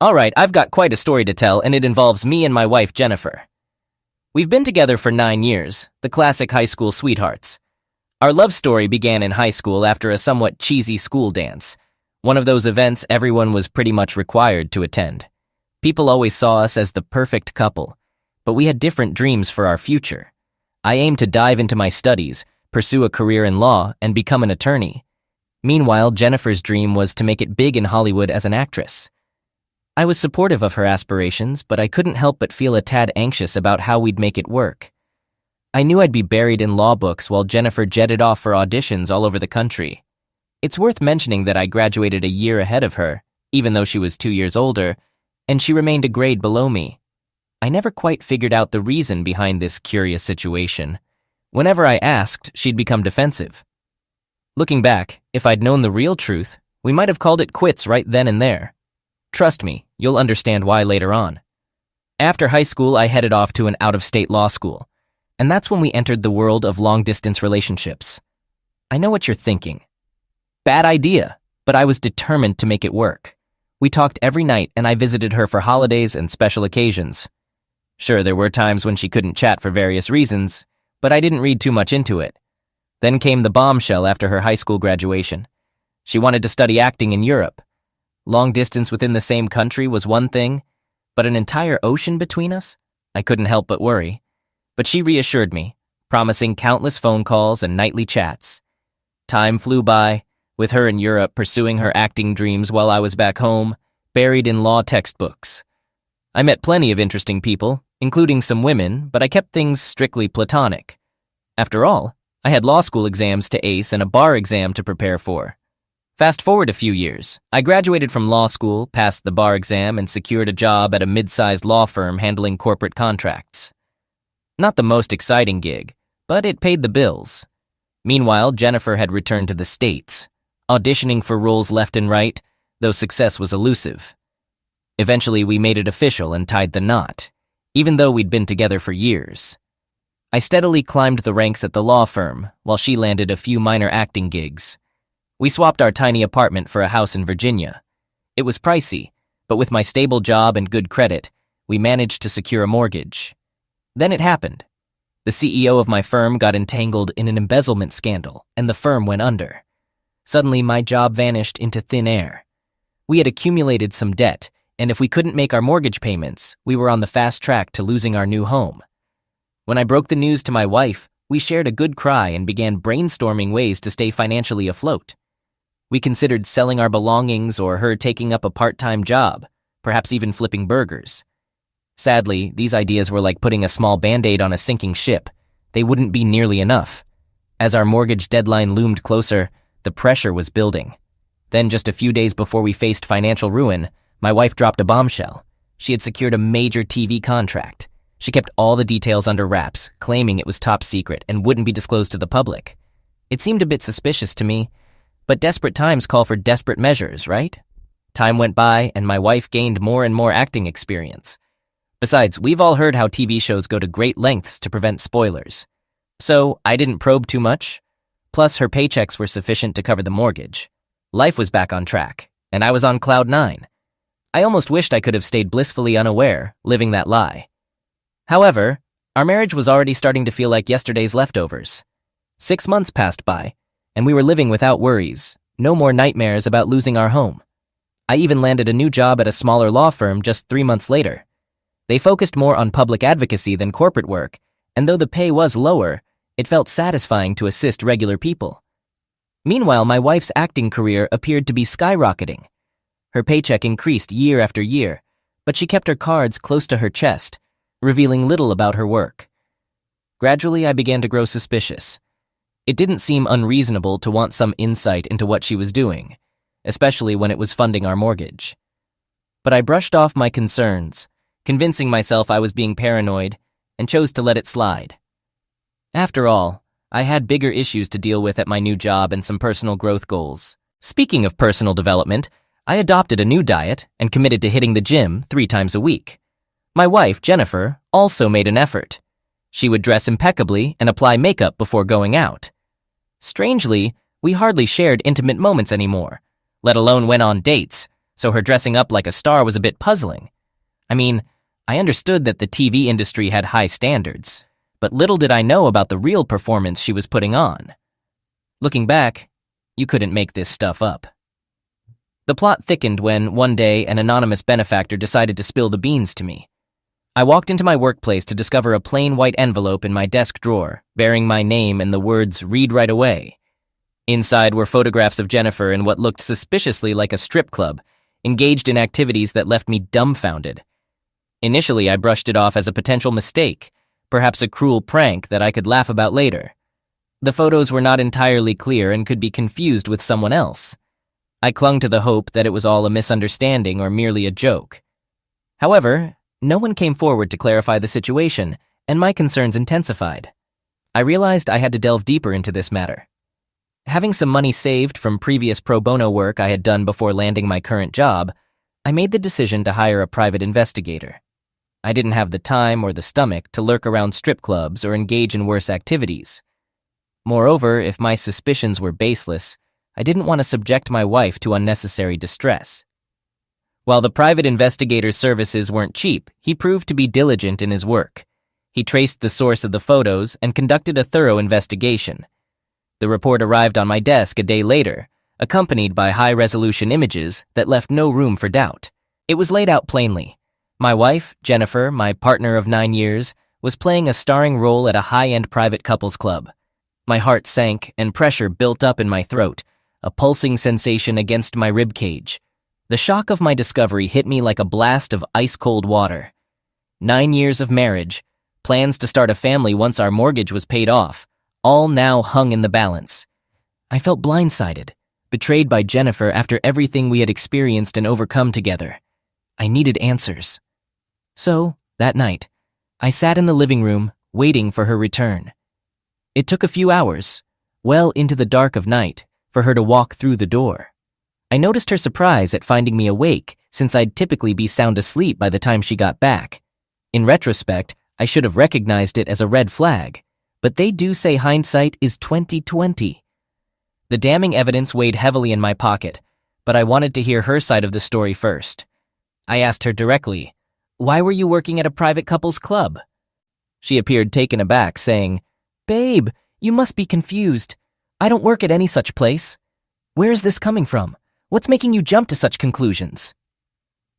Alright, I've got quite a story to tell, and it involves me and my wife, Jennifer. We've been together for 9 years, the classic high school sweethearts. Our love story began in high school after a somewhat cheesy school dance, one of those events everyone was pretty much required to attend. People always saw us as the perfect couple, but we had different dreams for our future. I aimed to dive into my studies, pursue a career in law, and become an attorney. Meanwhile, Jennifer's dream was to make it big in Hollywood as an actress. I was supportive of her aspirations, but I couldn't help but feel a tad anxious about how we'd make it work. I knew I'd be buried in law books while Jennifer jetted off for auditions all over the country. It's worth mentioning that I graduated a year ahead of her, even though she was 2 years older, and she remained a grade below me. I never quite figured out the reason behind this curious situation. Whenever I asked, she'd become defensive. Looking back, if I'd known the real truth, we might have called it quits right then and there. Trust me, you'll understand why later on. After high school, I headed off to an out-of-state law school, and that's when we entered the world of long-distance relationships. I know what you're thinking. Bad idea, but I was determined to make it work. We talked every night, and I visited her for holidays and special occasions. Sure, there were times when she couldn't chat for various reasons, but I didn't read too much into it. Then came the bombshell after her high school graduation. She wanted to study acting in Europe. Long distance within the same country was one thing, but an entire ocean between us? I couldn't help but worry. But she reassured me, promising countless phone calls and nightly chats. Time flew by, with her in Europe pursuing her acting dreams while I was back home, buried in law textbooks. I met plenty of interesting people, including some women, but I kept things strictly platonic. After all, I had law school exams to ace and a bar exam to prepare for. Fast forward a few years, I graduated from law school, passed the bar exam, and secured a job at a mid-sized law firm handling corporate contracts. Not the most exciting gig, but it paid the bills. Meanwhile, Jennifer had returned to the States, auditioning for roles left and right, though success was elusive. Eventually, we made it official and tied the knot, even though we'd been together for years. I steadily climbed the ranks at the law firm, while she landed a few minor acting gigs. We swapped our tiny apartment for a house in Virginia. It was pricey, but with my stable job and good credit, we managed to secure a mortgage. Then it happened. The CEO of my firm got entangled in an embezzlement scandal, and the firm went under. Suddenly, my job vanished into thin air. We had accumulated some debt, and if we couldn't make our mortgage payments, we were on the fast track to losing our new home. When I broke the news to my wife, we shared a good cry and began brainstorming ways to stay financially afloat. We considered selling our belongings or her taking up a part-time job, perhaps even flipping burgers. Sadly, these ideas were like putting a small band-aid on a sinking ship. They wouldn't be nearly enough. As our mortgage deadline loomed closer, the pressure was building. Then, just a few days before we faced financial ruin, my wife dropped a bombshell. She had secured a major TV contract. She kept all the details under wraps, claiming it was top secret and wouldn't be disclosed to the public. It seemed a bit suspicious to me, but desperate times call for desperate measures, right? Time went by, and my wife gained more and more acting experience. Besides, we've all heard how TV shows go to great lengths to prevent spoilers. So, I didn't probe too much. Plus, her paychecks were sufficient to cover the mortgage. Life was back on track, and I was on cloud 9. I almost wished I could have stayed blissfully unaware, living that lie. However, our marriage was already starting to feel like yesterday's leftovers. 6 months passed by, and we were living without worries, no more nightmares about losing our home. I even landed a new job at a smaller law firm just 3 months later. They focused more on public advocacy than corporate work, and though the pay was lower, it felt satisfying to assist regular people. Meanwhile, my wife's acting career appeared to be skyrocketing. Her paycheck increased year after year, but she kept her cards close to her chest, revealing little about her work. Gradually, I began to grow suspicious. It didn't seem unreasonable to want some insight into what she was doing, especially when it was funding our mortgage. But I brushed off my concerns, convincing myself I was being paranoid, and chose to let it slide. After all, I had bigger issues to deal with at my new job and some personal growth goals. Speaking of personal development, I adopted a new diet and committed to hitting the gym 3 times a week. My wife, Jennifer, also made an effort. She would dress impeccably and apply makeup before going out. Strangely, we hardly shared intimate moments anymore, let alone went on dates, so her dressing up like a star was a bit puzzling. I mean, I understood that the TV industry had high standards, but little did I know about the real performance she was putting on. Looking back, you couldn't make this stuff up. The plot thickened when, one day, an anonymous benefactor decided to spill the beans to me. I walked into my workplace to discover a plain white envelope in my desk drawer, bearing my name and the words, "Read right away." Inside were photographs of Jennifer in what looked suspiciously like a strip club, engaged in activities that left me dumbfounded. Initially, I brushed it off as a potential mistake, perhaps a cruel prank that I could laugh about later. The photos were not entirely clear and could be confused with someone else. I clung to the hope that it was all a misunderstanding or merely a joke. However, no one came forward to clarify the situation, and my concerns intensified. I realized I had to delve deeper into this matter. Having some money saved from previous pro bono work I had done before landing my current job, I made the decision to hire a private investigator. I didn't have the time or the stomach to lurk around strip clubs or engage in worse activities. Moreover, if my suspicions were baseless, I didn't want to subject my wife to unnecessary distress. While the private investigator's services weren't cheap, he proved to be diligent in his work. He traced the source of the photos and conducted a thorough investigation. The report arrived on my desk a day later, accompanied by high-resolution images that left no room for doubt. It was laid out plainly. My wife, Jennifer, my partner of 9 years, was playing a starring role at a high-end private couples club. My heart sank and pressure built up in my throat, a pulsing sensation against my ribcage. The shock of my discovery hit me like a blast of ice-cold water. 9 years of marriage, plans to start a family once our mortgage was paid off, all now hung in the balance. I felt blindsided, betrayed by Jennifer after everything we had experienced and overcome together. I needed answers. So, that night, I sat in the living room, waiting for her return. It took a few hours, well into the dark of night, for her to walk through the door. I noticed her surprise at finding me awake, since I'd typically be sound asleep by the time she got back. In retrospect, I should have recognized it as a red flag, but they do say hindsight is 20/20. The damning evidence weighed heavily in my pocket, but I wanted to hear her side of the story first. I asked her directly, "Why were you working at a private couples club?" She appeared taken aback, saying, "Babe, you must be confused. I don't work at any such place. Where is this coming from? What's making you jump to such conclusions?"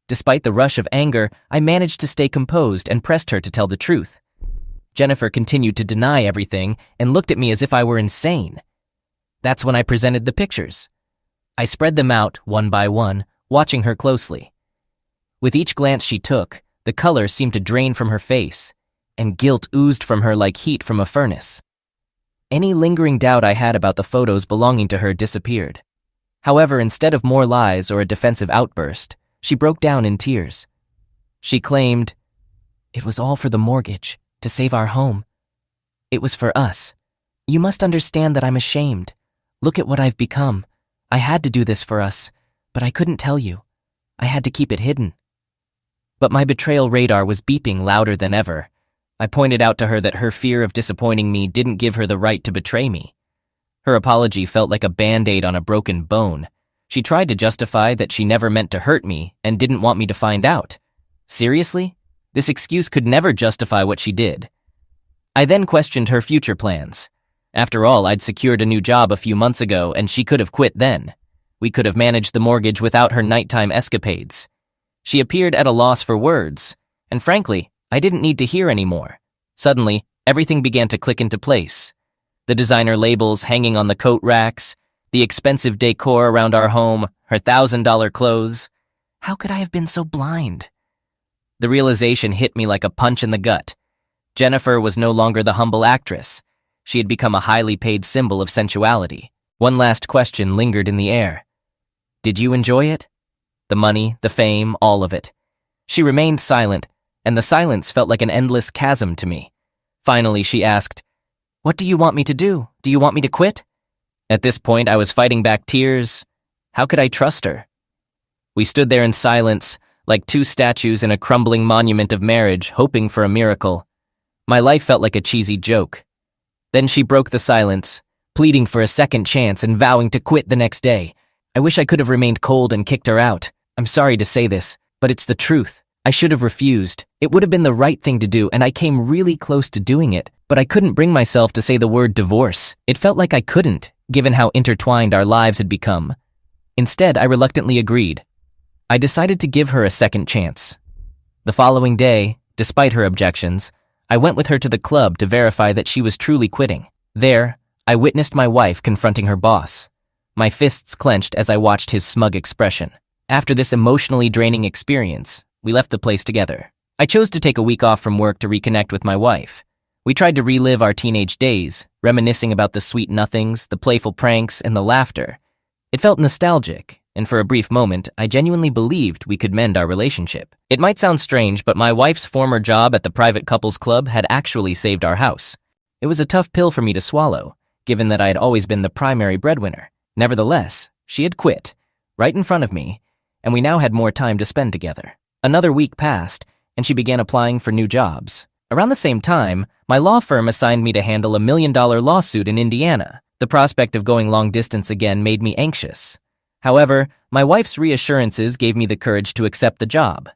Despite the rush of anger, I managed to stay composed and pressed her to tell the truth. Jennifer continued to deny everything and looked at me as if I were insane. That's when I presented the pictures. I spread them out, one by one, watching her closely. With each glance she took, the color seemed to drain from her face, and guilt oozed from her like heat from a furnace. Any lingering doubt I had about the photos belonging to her disappeared. However, instead of more lies or a defensive outburst, she broke down in tears. She claimed, "It was all for the mortgage, to save our home. It was for us. You must understand that I'm ashamed. Look at what I've become. I had to do this for us, but I couldn't tell you. I had to keep it hidden." But my betrayal radar was beeping louder than ever. I pointed out to her that her fear of disappointing me didn't give her the right to betray me. Her apology felt like a band-aid on a broken bone. She tried to justify that she never meant to hurt me and didn't want me to find out. Seriously? This excuse could never justify what she did. I then questioned her future plans. After all, I'd secured a new job a few months ago and she could have quit then. We could have managed the mortgage without her nighttime escapades. She appeared at a loss for words, and frankly, I didn't need to hear any more. Suddenly, everything began to click into place. The designer labels hanging on the coat racks, the expensive decor around our home, her $1,000 clothes. How could I have been so blind? The realization hit me like a punch in the gut. Jennifer was no longer the humble actress. She had become a highly paid symbol of sensuality. One last question lingered in the air. Did you enjoy it? The money, the fame, all of it. She remained silent, and the silence felt like an endless chasm to me. Finally, she asked, "What do you want me to do? Do you want me to quit?" At this point, I was fighting back tears. How could I trust her? We stood there in silence, like two statues in a crumbling monument of marriage, hoping for a miracle. My life felt like a cheesy joke. Then she broke the silence, pleading for a second chance and vowing to quit the next day. I wish I could have remained cold and kicked her out. I'm sorry to say this, but it's the truth. I should have refused. It would have been the right thing to do, and I came really close to doing it, but I couldn't bring myself to say the word divorce. It felt like I couldn't, given how intertwined our lives had become. Instead, I reluctantly agreed. I decided to give her a second chance. The following day, despite her objections, I went with her to the club to verify that she was truly quitting. There, I witnessed my wife confronting her boss. My fists clenched as I watched his smug expression. After this emotionally draining experience, we left the place together. I chose to take a week off from work to reconnect with my wife. We tried to relive our teenage days, reminiscing about the sweet nothings, the playful pranks, and the laughter. It felt nostalgic, and for a brief moment, I genuinely believed we could mend our relationship. It might sound strange, but my wife's former job at the private couples club had actually saved our house. It was a tough pill for me to swallow, given that I had always been the primary breadwinner. Nevertheless, she had quit, right in front of me, and we now had more time to spend together. Another week passed, and she began applying for new jobs. Around the same time, my law firm assigned me to handle $1 million lawsuit in Indiana. The prospect of going long distance again made me anxious. However, my wife's reassurances gave me the courage to accept the job.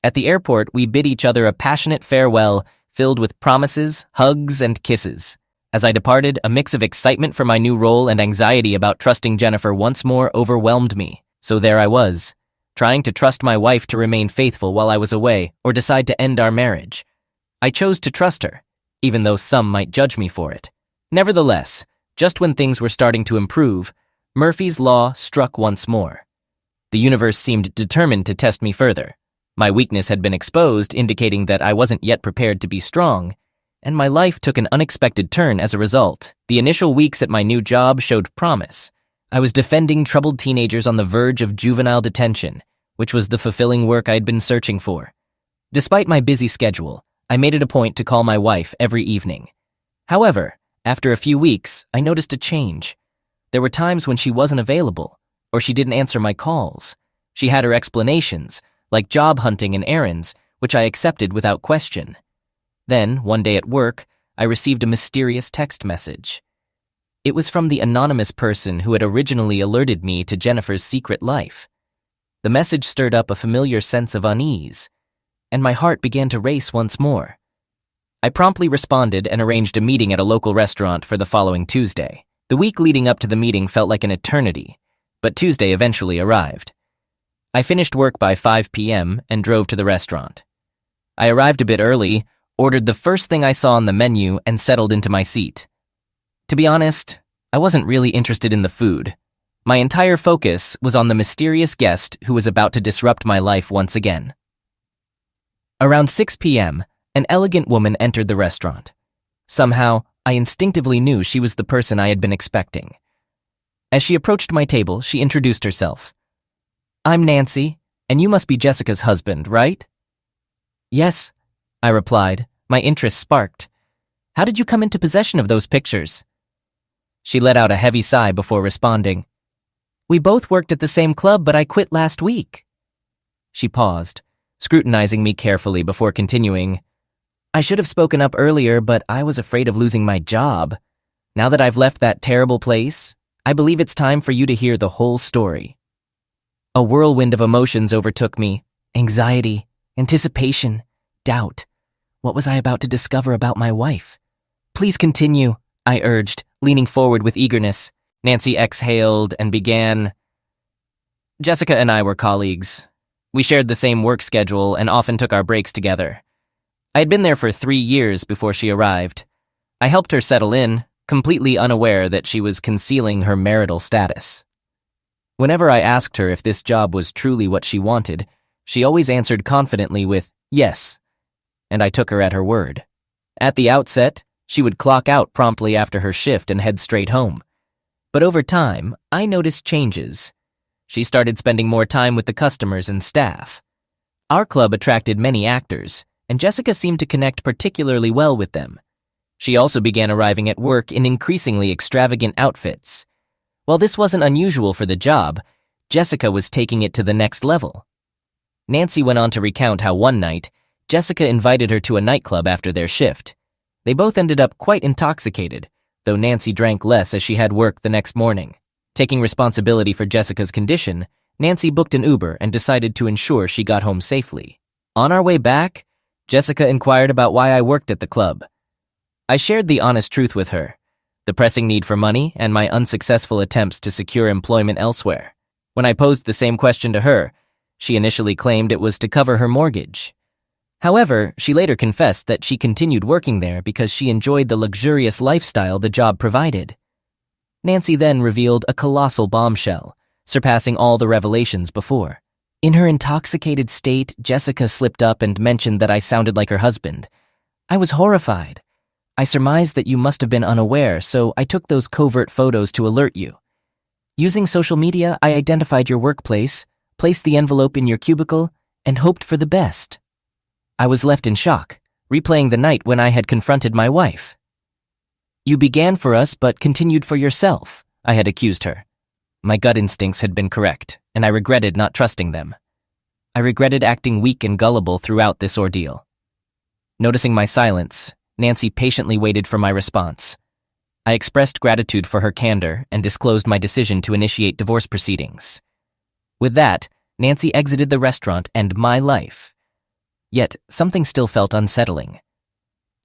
At the airport, we bid each other a passionate farewell, filled with promises, hugs, and kisses. As I departed, a mix of excitement for my new role and anxiety about trusting Jennifer once more overwhelmed me. So there I was, trying to trust my wife to remain faithful while I was away or decide to end our marriage. I chose to trust her, even though some might judge me for it. Nevertheless, just when things were starting to improve, Murphy's Law struck once more. The universe seemed determined to test me further. My weakness had been exposed, indicating that I wasn't yet prepared to be strong, and my life took an unexpected turn as a result. The initial weeks at my new job showed promise. I was defending troubled teenagers on the verge of juvenile detention, which was the fulfilling work I'd been searching for. Despite my busy schedule, I made it a point to call my wife every evening. However, after a few weeks, I noticed a change. There were times when she wasn't available, or she didn't answer my calls. She had her explanations, like job hunting and errands, which I accepted without question. Then, one day at work, I received a mysterious text message. It was from the anonymous person who had originally alerted me to Jennifer's secret life. The message stirred up a familiar sense of unease, and my heart began to race once more. I promptly responded and arranged a meeting at a local restaurant for the following Tuesday. The week leading up to the meeting felt like an eternity, but Tuesday eventually arrived. I finished work by 5 p.m. and drove to the restaurant. I arrived a bit early, ordered the first thing I saw on the menu, and settled into my seat. To be honest, I wasn't really interested in the food. My entire focus was on the mysterious guest who was about to disrupt my life once again. Around 6 p.m., an elegant woman entered the restaurant. Somehow, I instinctively knew she was the person I had been expecting. As she approached my table, she introduced herself. "I'm Nancy, and you must be Jessica's husband, right?" "Yes," I replied, my interest sparked. "How did you come into possession of those pictures?" She let out a heavy sigh before responding. "We both worked at the same club, but I quit last week." She paused, scrutinizing me carefully before continuing. "I should have spoken up earlier, but I was afraid of losing my job. Now that I've left that terrible place, I believe it's time for you to hear the whole story." A whirlwind of emotions overtook me: anxiety, anticipation, doubt. What was I about to discover about my wife? "Please continue," I urged, leaning forward with eagerness. Nancy exhaled and began. "Jessica and I were colleagues. We shared the same work schedule and often took our breaks together. I had been there for 3 years before she arrived. I helped her settle in, completely unaware that she was concealing her marital status. Whenever I asked her if this job was truly what she wanted, she always answered confidently with yes, and I took her at her word. At the outset, she would clock out promptly after her shift and head straight home. But over time, I noticed changes. She started spending more time with the customers and staff. Our club attracted many actors, and Jessica seemed to connect particularly well with them. She also began arriving at work in increasingly extravagant outfits. While this wasn't unusual for the job, Jessica was taking it to the next level. Nancy went on to recount how one night, Jessica invited her to a nightclub after their shift. They both ended up quite intoxicated, though Nancy drank less as she had work the next morning. Taking responsibility for Jessica's condition, Nancy booked an Uber and decided to ensure she got home safely. On our way back, Jessica inquired about why I worked at the club. I shared the honest truth with her, the pressing need for money and my unsuccessful attempts to secure employment elsewhere. When I posed the same question to her, she initially claimed it was to cover her mortgage. However, she later confessed that she continued working there because she enjoyed the luxurious lifestyle the job provided. Nancy then revealed a colossal bombshell, surpassing all the revelations before. In her intoxicated state, Jessica slipped up and mentioned that I sounded like her husband. I was horrified. I surmised that you must have been unaware, so I took those covert photos to alert you. Using social media, I identified your workplace, placed the envelope in your cubicle, and hoped for the best. I was left in shock, replaying the night when I had confronted my wife. You began for us but continued for yourself, I had accused her. My gut instincts had been correct, and I regretted not trusting them. I regretted acting weak and gullible throughout this ordeal. Noticing my silence, Nancy patiently waited for my response. I expressed gratitude for her candor and disclosed my decision to initiate divorce proceedings. With that, Nancy exited the restaurant and my life. Yet, something still felt unsettling.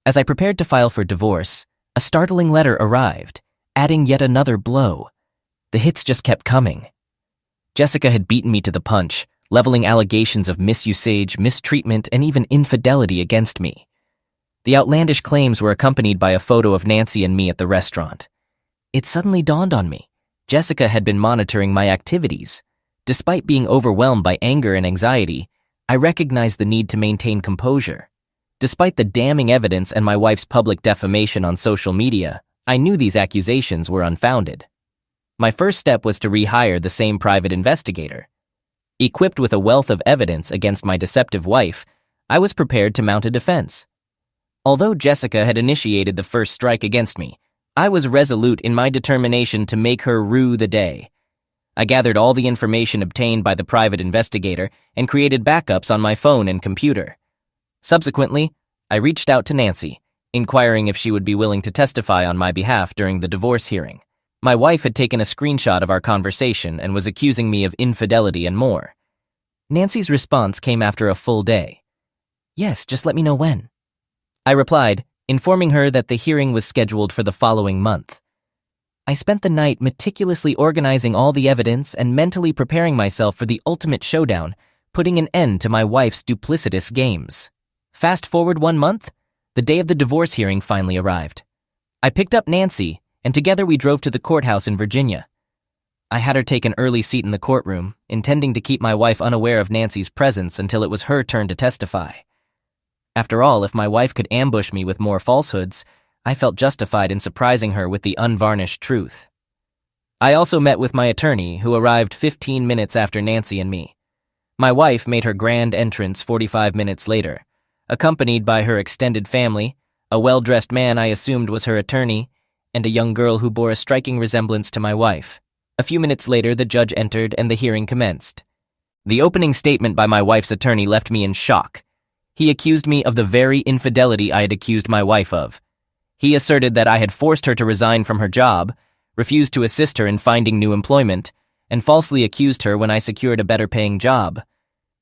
As I prepared to file for divorce, a startling letter arrived, adding yet another blow. The hits just kept coming. Jessica had beaten me to the punch, leveling allegations of misusage, mistreatment, and even infidelity against me. The outlandish claims were accompanied by a photo of Nancy and me at the restaurant. It suddenly dawned on me. Jessica had been monitoring my activities. Despite being overwhelmed by anger and anxiety, I recognized the need to maintain composure. Despite the damning evidence and my wife's public defamation on social media, I knew these accusations were unfounded. My first step was to rehire the same private investigator. Equipped with a wealth of evidence against my deceptive wife, I was prepared to mount a defense. Although Jessica had initiated the first strike against me, I was resolute in my determination to make her rue the day. I gathered all the information obtained by the private investigator and created backups on my phone and computer. Subsequently, I reached out to Nancy, inquiring if she would be willing to testify on my behalf during the divorce hearing. My wife had taken a screenshot of our conversation and was accusing me of infidelity and more. Nancy's response came after a full day. Yes, just let me know when. I replied, informing her that the hearing was scheduled for the following month. I spent the night meticulously organizing all the evidence and mentally preparing myself for the ultimate showdown, putting an end to my wife's duplicitous games. Fast forward 1 month, the day of the divorce hearing finally arrived. I picked up Nancy, and together we drove to the courthouse in Virginia. I had her take an early seat in the courtroom, intending to keep my wife unaware of Nancy's presence until it was her turn to testify. After all, if my wife could ambush me with more falsehoods, I felt justified in surprising her with the unvarnished truth. I also met with my attorney, who arrived 15 minutes after Nancy and me. My wife made her grand entrance 45 minutes later, accompanied by her extended family, a well-dressed man I assumed was her attorney, and a young girl who bore a striking resemblance to my wife. A few minutes later, the judge entered and the hearing commenced. The opening statement by my wife's attorney left me in shock. He accused me of the very infidelity I had accused my wife of. He asserted that I had forced her to resign from her job, refused to assist her in finding new employment, and falsely accused her when I secured a better-paying job.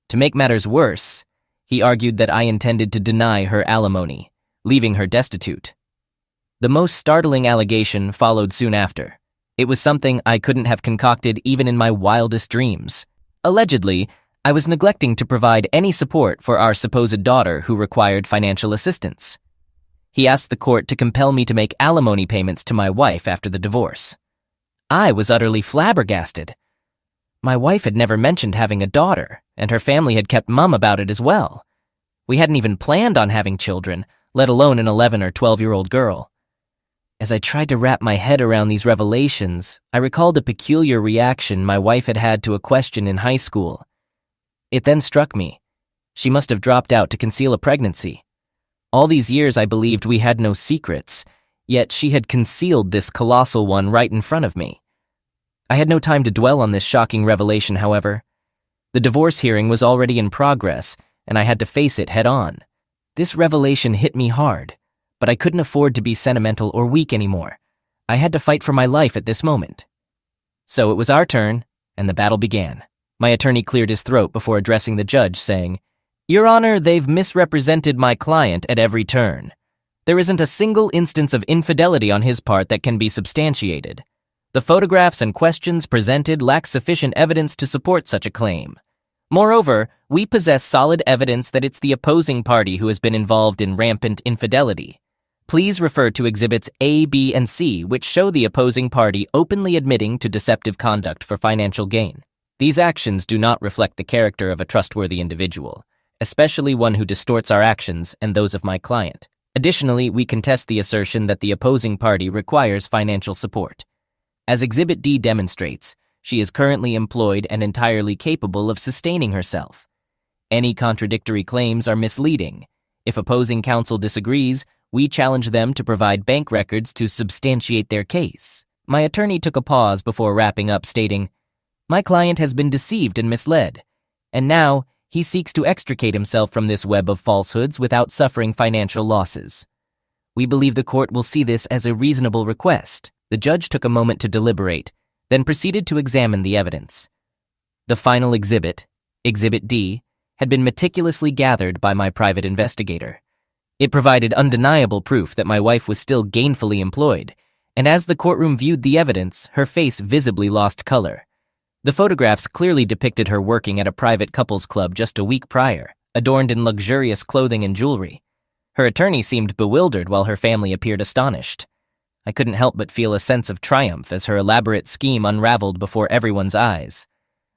To make matters worse, he argued that I intended to deny her alimony, leaving her destitute. The most startling allegation followed soon after. It was something I couldn't have concocted even in my wildest dreams. Allegedly, I was neglecting to provide any support for our supposed daughter who required financial assistance. He asked the court to compel me to make alimony payments to my wife after the divorce. I was utterly flabbergasted. My wife had never mentioned having a daughter, and her family had kept mum about it as well. We hadn't even planned on having children, let alone an 11 or 12-year-old girl. As I tried to wrap my head around these revelations, I recalled a peculiar reaction my wife had had to a question in high school. It then struck me. She must have dropped out to conceal a pregnancy. All these years I believed we had no secrets, yet she had concealed this colossal one right in front of me. I had no time to dwell on this shocking revelation, however. The divorce hearing was already in progress, and I had to face it head-on. This revelation hit me hard, but I couldn't afford to be sentimental or weak anymore. I had to fight for my life at this moment. So it was our turn, and the battle began. My attorney cleared his throat before addressing the judge, saying, "Your Honor, they've misrepresented my client at every turn. There isn't a single instance of infidelity on his part that can be substantiated. The photographs and questions presented lack sufficient evidence to support such a claim. Moreover, we possess solid evidence that it's the opposing party who has been involved in rampant infidelity. Please refer to Exhibits A, B, and C, which show the opposing party openly admitting to deceptive conduct for financial gain. These actions do not reflect the character of a trustworthy individual, especially one who distorts our actions and those of my client. Additionally, we contest the assertion that the opposing party requires financial support. As Exhibit D demonstrates, she is currently employed and entirely capable of sustaining herself. Any contradictory claims are misleading. If opposing counsel disagrees, we challenge them to provide bank records to substantiate their case." My attorney took a pause before wrapping up, stating, "My client has been deceived and misled, and now he seeks to extricate himself from this web of falsehoods without suffering financial losses. We believe the court will see this as a reasonable request." The judge took a moment to deliberate, then proceeded to examine the evidence. The final exhibit, Exhibit D, had been meticulously gathered by my private investigator. It provided undeniable proof that my wife was still gainfully employed, and as the courtroom viewed the evidence, her face visibly lost color. The photographs clearly depicted her working at a private couples club just a week prior, adorned in luxurious clothing and jewelry. Her attorney seemed bewildered while her family appeared astonished. I couldn't help but feel a sense of triumph as her elaborate scheme unraveled before everyone's eyes.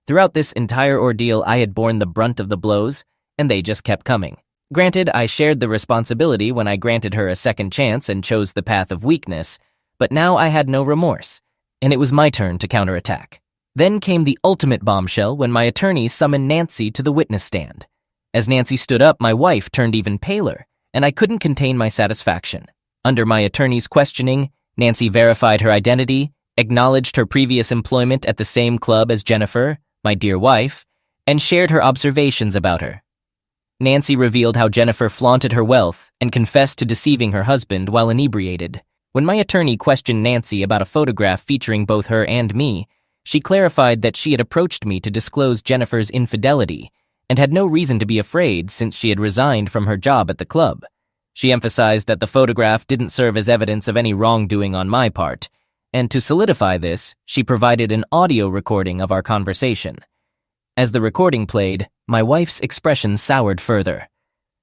Throughout this entire ordeal, I had borne the brunt of the blows, and they just kept coming. Granted, I shared the responsibility when I granted her a second chance and chose the path of weakness, but now I had no remorse, and it was my turn to counterattack. Then came the ultimate bombshell when my attorney summoned Nancy to the witness stand. As Nancy stood up, my wife turned even paler, and I couldn't contain my satisfaction. Under my attorney's questioning, Nancy verified her identity, acknowledged her previous employment at the same club as Jennifer, my dear wife, and shared her observations about her. Nancy revealed how Jennifer flaunted her wealth and confessed to deceiving her husband while inebriated. When my attorney questioned Nancy about a photograph featuring both her and me, she clarified that she had approached me to disclose Jennifer's infidelity and had no reason to be afraid since she had resigned from her job at the club. She emphasized that the photograph didn't serve as evidence of any wrongdoing on my part, and to solidify this, she provided an audio recording of our conversation. As the recording played, my wife's expression soured further.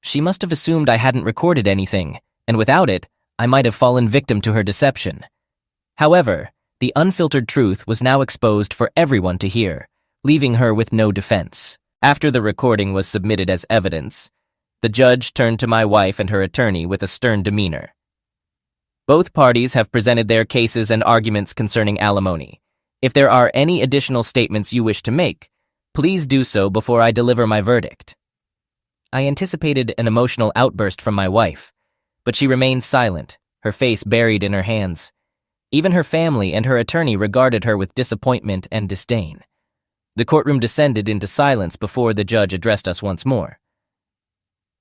She must have assumed I hadn't recorded anything, and without it, I might have fallen victim to her deception. However, the unfiltered truth was now exposed for everyone to hear, leaving her with no defense. After the recording was submitted as evidence, the judge turned to my wife and her attorney with a stern demeanor. "Both parties have presented their cases and arguments concerning alimony. If there are any additional statements you wish to make, please do so before I deliver my verdict." I anticipated an emotional outburst from my wife, but she remained silent, her face buried in her hands. Even her family and her attorney regarded her with disappointment and disdain. The courtroom descended into silence before the judge addressed us once more.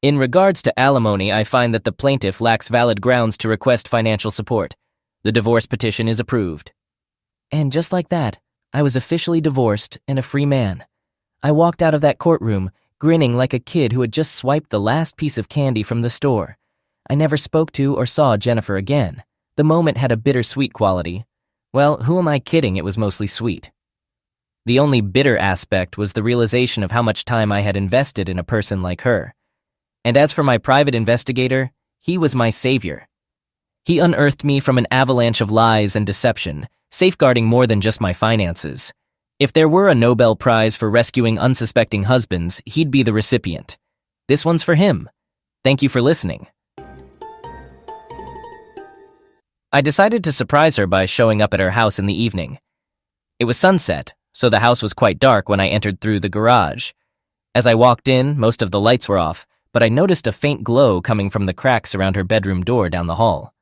"In regards to alimony, I find that the plaintiff lacks valid grounds to request financial support. The divorce petition is approved." And just like that, I was officially divorced and a free man. I walked out of that courtroom, grinning like a kid who had just swiped the last piece of candy from the store. I never spoke to or saw Jennifer again. The moment had a bittersweet quality. Well, who am I kidding? It was mostly sweet. The only bitter aspect was the realization of how much time I had invested in a person like her. And as for my private investigator, he was my savior. He unearthed me from an avalanche of lies and deception, safeguarding more than just my finances. If there were a Nobel Prize for rescuing unsuspecting husbands, he'd be the recipient. This one's for him. Thank you for listening. I decided to surprise her by showing up at her house in the evening. It was sunset, so the house was quite dark when I entered through the garage. As I walked in, most of the lights were off, but I noticed a faint glow coming from the cracks around her bedroom door down the hall.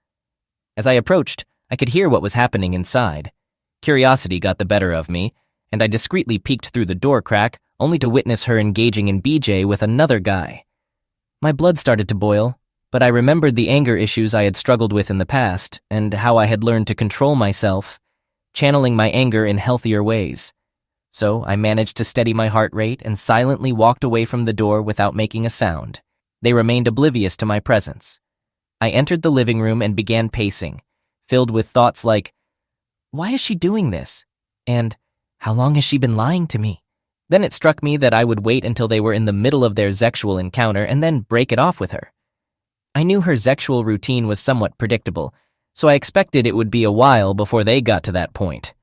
As I approached, I could hear what was happening inside. Curiosity got the better of me, and I discreetly peeked through the door crack, only to witness her engaging in BJ with another guy. My blood started to boil, but I remembered the anger issues I had struggled with in the past, and how I had learned to control myself, channeling my anger in healthier ways. so I managed to steady my heart rate and silently walked away from the door without making a sound. They remained oblivious to my presence. I entered the living room and began pacing, filled with thoughts like, why is she doing this? And how long has she been lying to me? Then it struck me that I would wait until they were in the middle of their sexual encounter and then break it off with her. I knew her sexual routine was somewhat predictable, so I expected it would be a while before they got to that point.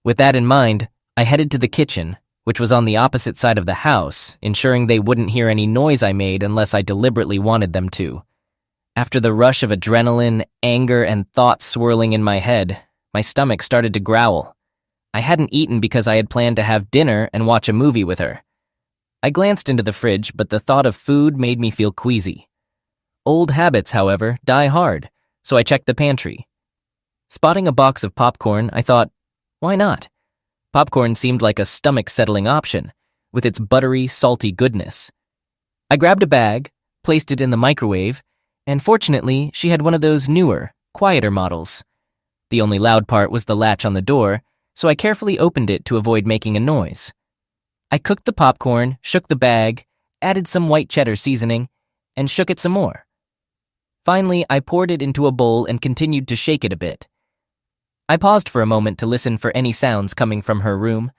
With that in mind, I headed to the kitchen, which was on the opposite side of the house, ensuring they wouldn't hear any noise I made unless I deliberately wanted them to. After the rush of adrenaline, anger, and thoughts swirling in my head, my stomach started to growl. I hadn't eaten because I had planned to have dinner and watch a movie with her. I glanced into the fridge, but the thought of food made me feel queasy. Old habits, however, die hard, so I checked the pantry. Spotting a box of popcorn, I thought, why not? Popcorn seemed like a stomach-settling option, with its buttery, salty goodness. I grabbed a bag, placed it in the microwave, and fortunately, she had one of those newer, quieter models. The only loud part was the latch on the door, so I carefully opened it to avoid making a noise. I cooked the popcorn, shook the bag, added some white cheddar seasoning, and shook it some more. Finally, I poured it into a bowl and continued to shake it a bit. I paused for a moment to listen for any sounds coming from her room,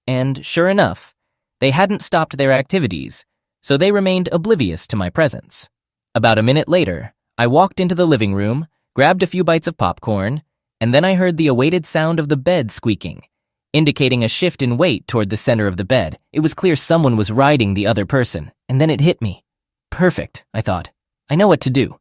and sure enough, they hadn't stopped their activities, so they remained oblivious to my presence. About a minute later, I walked into the living room, grabbed a few bites of popcorn, and then I heard the awaited sound of the bed squeaking, indicating a shift in weight toward the center of the bed. It was clear someone was riding the other person, and then it hit me. Perfect, I thought. I know what to do.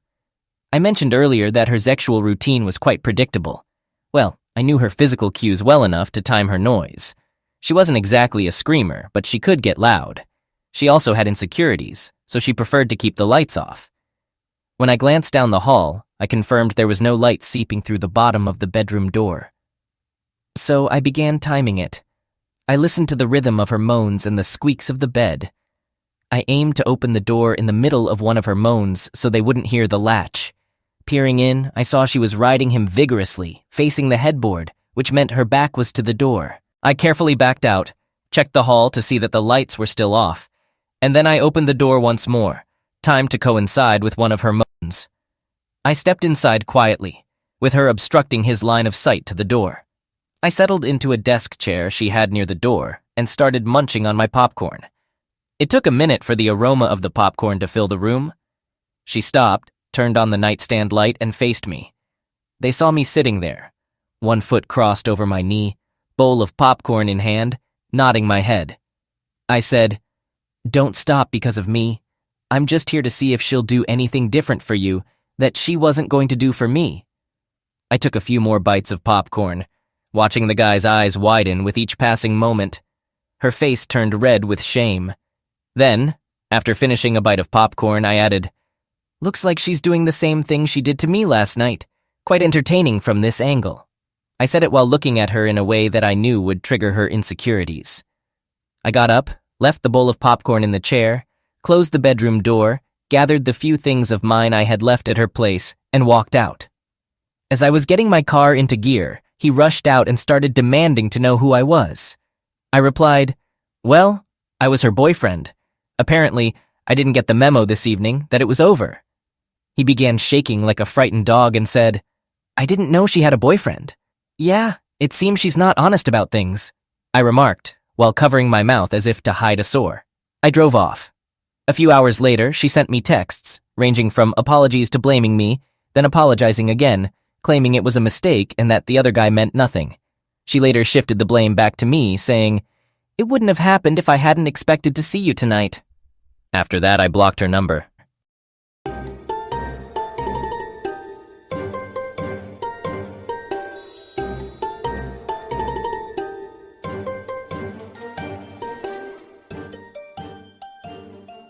I mentioned earlier that her sexual routine was quite predictable. Well, I knew her physical cues well enough to time her noise. She wasn't exactly a screamer, but she could get loud. She also had insecurities, so she preferred to keep the lights off. When I glanced down the hall, I confirmed there was no light seeping through the bottom of the bedroom door. So I began timing it. I listened to the rhythm of her moans and the squeaks of the bed. I aimed to open the door in the middle of one of her moans so they wouldn't hear the latch. Peering in, I saw she was riding him vigorously, facing the headboard, which meant her back was to the door. I carefully backed out, checked the hall to see that the lights were still off, and then I opened the door once more, timed to coincide with one of her moans. I stepped inside quietly, with her obstructing his line of sight to the door. I settled into a desk chair she had near the door and started munching on my popcorn. It took a minute for the aroma of the popcorn to fill the room. She stopped, turned on the nightstand light, and faced me. They saw me sitting there, one foot crossed over my knee, bowl of popcorn in hand, nodding my head. I said, "Don't stop because of me. I'm just here to see if she'll do anything different for you that she wasn't going to do for me." I took a few more bites of popcorn, watching the guy's eyes widen with each passing moment. Her face turned red with shame. Then, after finishing a bite of popcorn, I added, "Looks like she's doing the same thing she did to me last night. Quite entertaining from this angle." I said it while looking at her in a way that I knew would trigger her insecurities. I got up, left the bowl of popcorn in the chair, closed the bedroom door, gathered the few things of mine I had left at her place, and walked out. As I was getting my car into gear, he rushed out and started demanding to know who I was. I replied, "Well, I was her boyfriend. Apparently, I didn't get the memo this evening that it was over." He began shaking like a frightened dog and said, "I didn't know she had a boyfriend." "Yeah, it seems she's not honest about things," I remarked, while covering my mouth as if to hide a sore. I drove off. A few hours later, she sent me texts, ranging from apologies to blaming me, then apologizing again, claiming it was a mistake and that the other guy meant nothing. She later shifted the blame back to me, saying, "It wouldn't have happened if I hadn't expected to see you tonight." After that, I blocked her number.